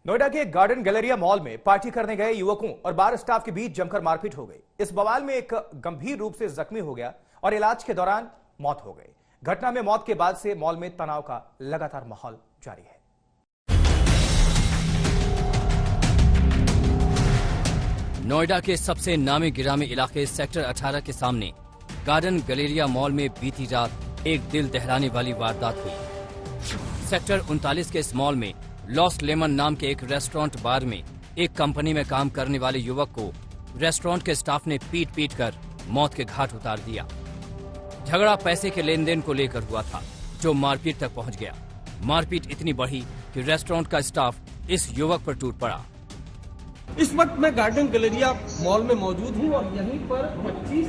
नोएडा के garden Galleria mall में party करने गए युवकों और बार स्टाफ के बीच जमकर मारपीट हो गई। इस बवाल में एक गंभीर रूप से जख्मी हो गया और इलाज के दौरान मौत हो गई। घटना में मौत के बाद से मॉल में तनाव का लगातार माहौल जारी है। नोएडा के सबसे नामी गिरामी इलाके सेक्टर 18 के सामने गार्डन गैलेरिया मॉल में बीती रात एक दिल दहलाने वाली वारदात हुई। सेक्टर 39 के इस मॉल में लॉस्ट लेमन नाम के एक रेस्टोरेंट बार में एक कंपनी में काम करने वाले युवक को रेस्टोरेंट के स्टाफ ने पीट कर मौत के घाट उतार दिया। झगड़ा पैसे के लेन देन को लेकर हुआ था, जो मारपीट तक पहुंच गया। मारपीट इतनी बढ़ी कि रेस्टोरेंट का स्टाफ इस युवक पर टूट पड़ा। इस वक्त मैं गार्डन गैलेरिया मॉल में मौजूद हूँ और यहीं पर 25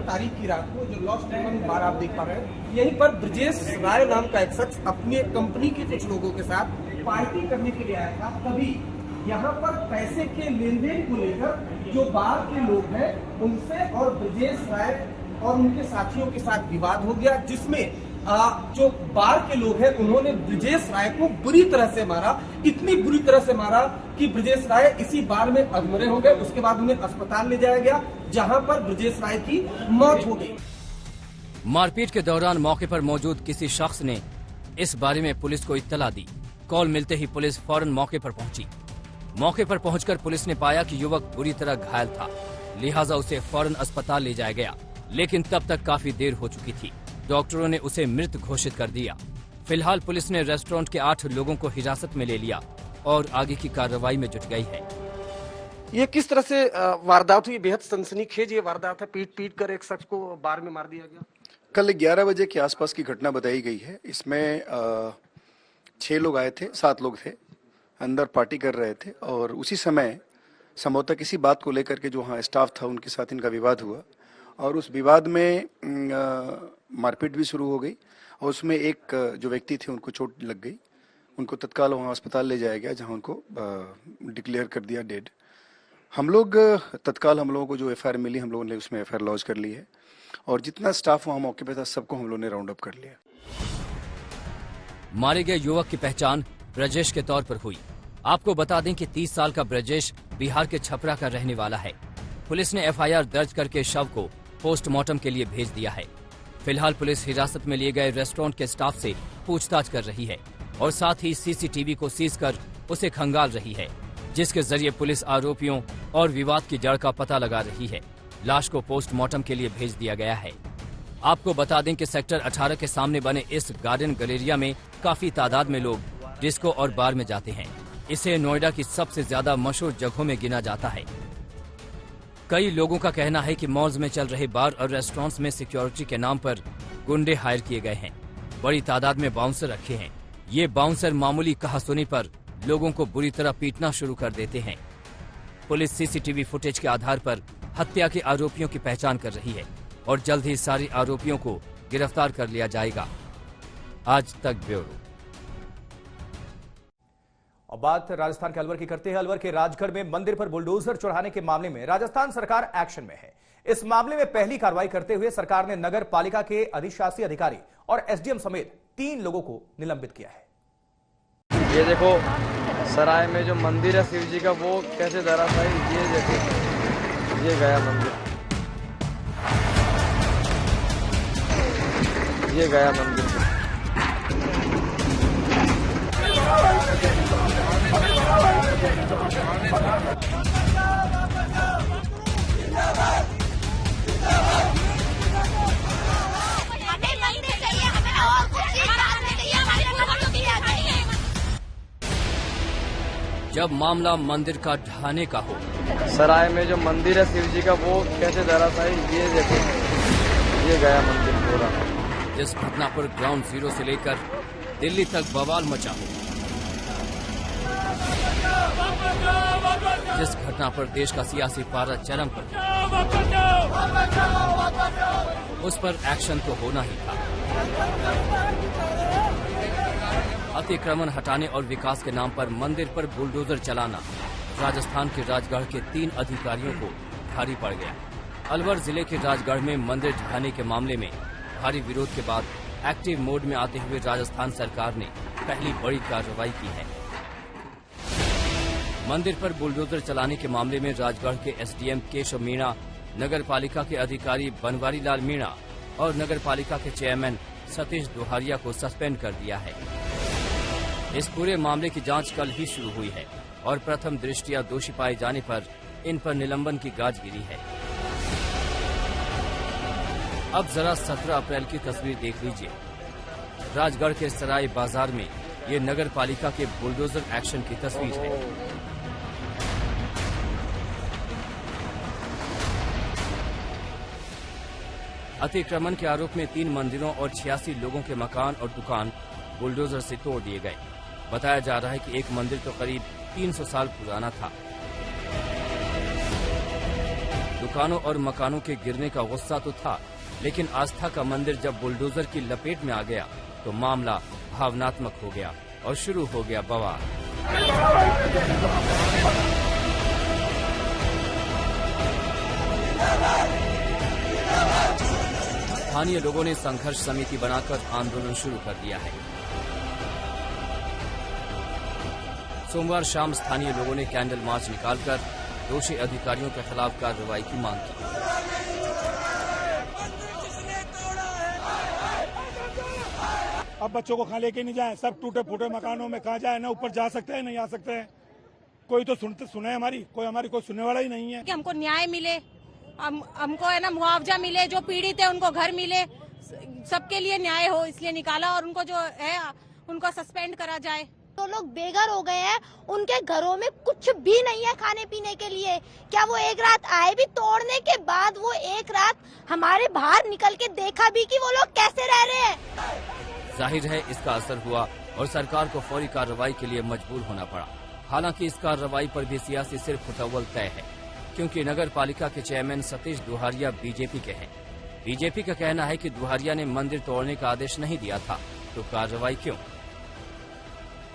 तारीख की रात को जो लॉस्ट लेमन बार आप देख पा रहे हैं, यहीं पर ब्रजेश राय नाम का एक शख्स अपनी कंपनी के कुछ लोगों के साथ पार्टी करने के लिए आया था। तभी यहाँ पर पैसे के लेन देन को लेकर जो बार के लोग हैं उनसे और ब्रजेश राय और उनके साथियों के साथ विवाद हो गया, जिसमें जो बार के लोग हैं उन्होंने ब्रजेश राय को बुरी तरह से मारा। इतनी बुरी तरह से मारा कि ब्रजेश राय इसी बार में अधमरे हो गए। उसके बाद उन्हें अस्पताल ले जाया गया, जहां पर ब्रजेश राय की मौत हो गई। मारपीट के दौरान मौके पर मौजूद किसी शख्स ने इस बारे में पुलिस को इत्तला दी। कॉल मिलते ही पुलिस फौरन मौके पर पहुंची। मौके पर पहुंचकर पुलिस ने पाया कि युवक बुरी तरह घायल था, लिहाजा उसे फौरन अस्पताल ले जाया गया। लेकिन तब तक काफी देर हो चुकी थी। डॉक्टरों ने उसे मृत घोषित कर दिया। फिलहाल पुलिस ने रेस्टोरेंट के 8 लोगों को हिरासत में ले लिया और आगे की कार्रवाई में जुट गई है। ये किस तरह से वारदात हुई? बेहद सनसनीखेज ये वारदात है। पीट कर एक शख्स को बार में मार दिया गया। कल 11 बजे के आसपास की घटना बताई गई है। इसमें 6 लोग आए थे, 7 लोग थे, अंदर पार्टी कर रहे थे और उसी समय संभवतः किसी बात को लेकर के जो वहाँ स्टाफ था उनके साथ इनका विवाद हुआ और उस विवाद में मारपीट भी शुरू हो गई और उसमें एक जो व्यक्ति थे उनको चोट लग गई। उनको तत्काल वहाँ अस्पताल ले जाया गया, जहाँ उनको डिक्लेयर कर दिया डेड। हम लोगों को जो एफआईआर मिली, हम लोगों ने उसमें एफआईआर लॉन्च कर ली है और जितना स्टाफ वहाँ मौके पे था सबको हम लोगों ने राउंड अप कर लिया। मारे गए युवक की पहचान ब्रजेश के तौर पर हुई। आपको बता दें कि 30 साल का ब्रजेश बिहार के छपरा का रहने वाला है। पुलिस ने एफआईआर दर्ज करके शव को पोस्टमार्टम के लिए भेज दिया है। फिलहाल पुलिस हिरासत में लिए गए रेस्टोरेंट के स्टाफ से पूछताछ कर रही है और साथ ही सीसीटीवी को सीज कर उसे खंगाल रही है, जिसके जरिए पुलिस आरोपियों और विवाद की जड़ का पता लगा रही है। लाश को पोस्टमार्टम के लिए भेज दिया गया है। आपको बता दें कि सेक्टर 18 के सामने बने इस गार्डन गैलेरिया में काफी तादाद में लोग डिस्को और बार में जाते हैं। इसे नोएडा की सबसे ज्यादा मशहूर जगहों में गिना जाता है। कई लोगों का कहना है कि मॉल्स में चल रहे बार और रेस्टोरेंट्स में सिक्योरिटी के नाम पर गुंडे हायर किए गए हैं। बड़ी तादाद में बाउंसर रखे हैं। ये बाउंसर मामूली कहासुनी पर लोगों को बुरी तरह पीटना शुरू कर देते हैं। पुलिस सीसीटीवी फुटेज के आधार पर हत्या के आरोपियों की पहचान कर रही है और जल्द ही सारे आरोपियों को गिरफ्तार कर लिया जाएगा। आज तक ब्यूरो। और बात राजस्थान के अलवर की करते हैं। अलवर के राजगढ़ में मंदिर पर बुलडोजर चढ़ाने के मामले में राजस्थान सरकार एक्शन में है। इस मामले में पहली कार्रवाई करते हुए सरकार ने नगर पालिका के अधिशासी अधिकारी और एसडीएम समेत 3 लोगों को निलंबित किया है। ये देखो सराय में जो मंदिर है शिव जी का, वो कैसे धराशायी, ये देखो, ये गया मंदिर, ये गया मंदिर। जब मामला मंदिर का ढहाने का हो, सराय में जो मंदिर है शिव जी का, वो कैसे धराशायी, ये देखो, ये गया मंदिर पूरा। जिस घटना पर ग्राउंड जीरो से लेकर दिल्ली तक बवाल मचा हो, जिस घटना पर देश का सियासी पारा चरम पर, उस पर एक्शन तो होना ही था। अतिक्रमण हटाने और विकास के नाम पर मंदिर पर बुलडोजर चलाना राजस्थान के राजगढ़ के 3 अधिकारियों को भारी पड़ गया। अलवर जिले के राजगढ़ में मंदिर ढहाने के मामले में भारी विरोध के बाद एक्टिव मोड में आते हुए राजस्थान सरकार ने पहली बड़ी कार्रवाई की है। मंदिर पर बुलडोजर चलाने के मामले में राजगढ़ के एसडीएम केशव मीणा, नगर पालिका के अधिकारी बनवारी लाल मीणा और नगर पालिका के चेयरमैन सतीश दुहारिया को सस्पेंड कर दिया है। इस पूरे मामले की जांच कल ही शुरू हुई है और प्रथम दृष्टया दोषी पाए जाने पर इन पर निलंबन की गाज गिरी है। अब जरा 17 अप्रैल की तस्वीर देख लीजिए। राजगढ़ के सराय बाजार में ये नगर पालिका के बुलडोजर एक्शन की तस्वीर है। अतिक्रमण के आरोप में 3 मंदिरों और 86 लोगों के मकान और दुकान बुलडोजर से तोड़ दिए गए। बताया जा रहा है कि एक मंदिर तो करीब 300 साल पुराना था। दुकानों और मकानों के गिरने का गुस्सा तो था, लेकिन आस्था का मंदिर जब बुलडोजर की लपेट में आ गया तो मामला भावनात्मक हो गया और शुरू हो गया बवाल। स्थानीय लोगों ने संघर्ष समिति बनाकर आंदोलन शुरू कर दिया है। सोमवार शाम स्थानीय लोगों ने कैंडल मार्च निकालकर दोषी अधिकारियों के खिलाफ कार्रवाई की मांग की। अब बच्चों को कहाँ लेके नहीं जाएं, सब टूटे फूटे मकानों में कहाँ जाए, ना ऊपर जा सकते हैं नहीं आ सकते हैं। कोई तो सुने हमारी कोई सुनने वाला ही नहीं है। कि हमको न्याय मिले, हमको है ना मुआवजा मिले, जो पीड़ित है उनको घर मिले, सबके लिए न्याय हो, इसलिए निकाला। और उनको जो है उनको सस्पेंड करा जाए। तो लोग बेघर हो गए हैं, उनके घरों में कुछ भी नहीं है खाने पीने के लिए। क्या वो एक रात आए भी तोड़ने के बाद, वो एक रात हमारे बाहर निकल के देखा भी कि वो लोग कैसे रह रहे हैं। जाहिर है इसका असर हुआ और सरकार को फौरी कार्रवाई के लिए मजबूर होना पड़ा। हालांकि इस कार्रवाई पर भी सियासी सिर फुटअव्वल तय है, क्योंकि नगर पालिका के चेयरमैन सतीश दुहारिया बीजेपी के हैं। बीजेपी का कहना है कि दुहारिया ने मंदिर तोड़ने का आदेश नहीं दिया था, तो कार्रवाई क्यों?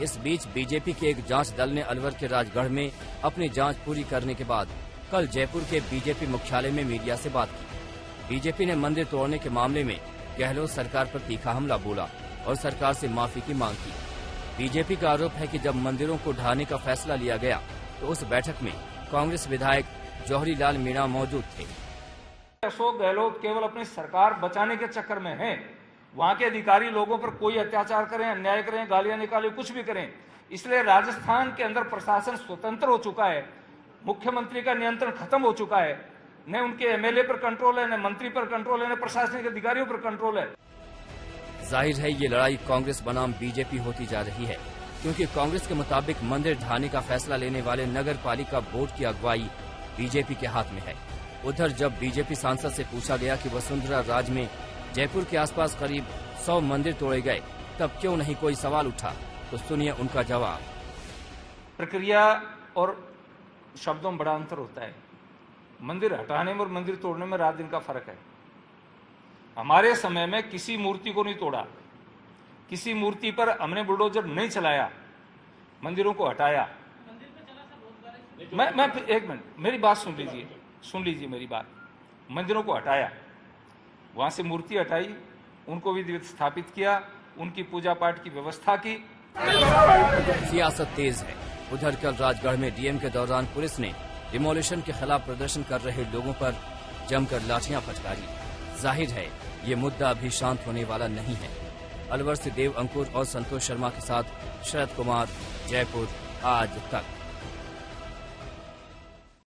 इस बीच बीजेपी के एक जांच दल ने अलवर के राजगढ़ में अपनी जांच पूरी करने के बाद कल जयपुर के बीजेपी मुख्यालय में मीडिया से बात की। बीजेपी ने मंदिर तोड़ने के मामले में गहलोत सरकार पर तीखा हमला बोला और सरकार से माफी की मांग की। बीजेपी का आरोप है कि जब मंदिरों को ढहाने का फैसला लिया गया तो उस बैठक में कांग्रेस विधायक जौहरी लाल मीणा मौजूद थे। अशोक गहलोत केवल अपनी सरकार बचाने के चक्कर में हैं। वहां के अधिकारी लोगों पर कोई अत्याचार करें, अन्याय करें, गालियां निकालें, कुछ भी करें। इसलिए राजस्थान के अंदर प्रशासन स्वतंत्र हो चुका है, मुख्यमंत्री का नियंत्रण खत्म हो चुका है। न उनके एमएलए पर कंट्रोल है, न मंत्री पर कंट्रोल है, न प्रशासनिक अधिकारियों पर कंट्रोल है। जाहिर है ये लड़ाई कांग्रेस बनाम बीजेपी होती जा रही है, क्योंकि कांग्रेस के मुताबिक मंदिर ढहाने का फैसला लेने वाले नगर पालिका बोर्ड की अगुवाई बीजेपी के हाथ में है। उधर जब बीजेपी सांसद से पूछा गया कि वसुंधरा राज में जयपुर के आसपास करीब 100 मंदिर तोड़े गए, तब क्यों नहीं कोई सवाल उठा, तो सुनिए उनका जवाब। प्रक्रिया और शब्दों में बड़ा अंतर होता है। मंदिर हटाने में और मंदिर तोड़ने में रात दिन का फर्क है। हमारे समय में किसी मूर्ति को नहीं तोड़ा, किसी मूर्ति पर हमने बुलडोजर नहीं चलाया, मंदिरों को हटाया। मैं एक मिनट, मेरी बात सुन लीजिए मेरी बात। मंदिरों को हटाया, वहां से मूर्ति हटाई, उनको भी स्थापित किया, उनकी पूजा पाठ की व्यवस्था की। सियासत तेज है। उधर कल राजगढ़ में डीएम के दौरान पुलिस ने डिमोलिशन के खिलाफ प्रदर्शन कर रहे लोगों पर जमकर लाठियां फटकारी। जाहिर है ये मुद्दा अभी शांत होने वाला नहीं है। अलवर से देव अंकुर और संतोष शर्मा के साथ शरद कुमार, जयपुर आज तक।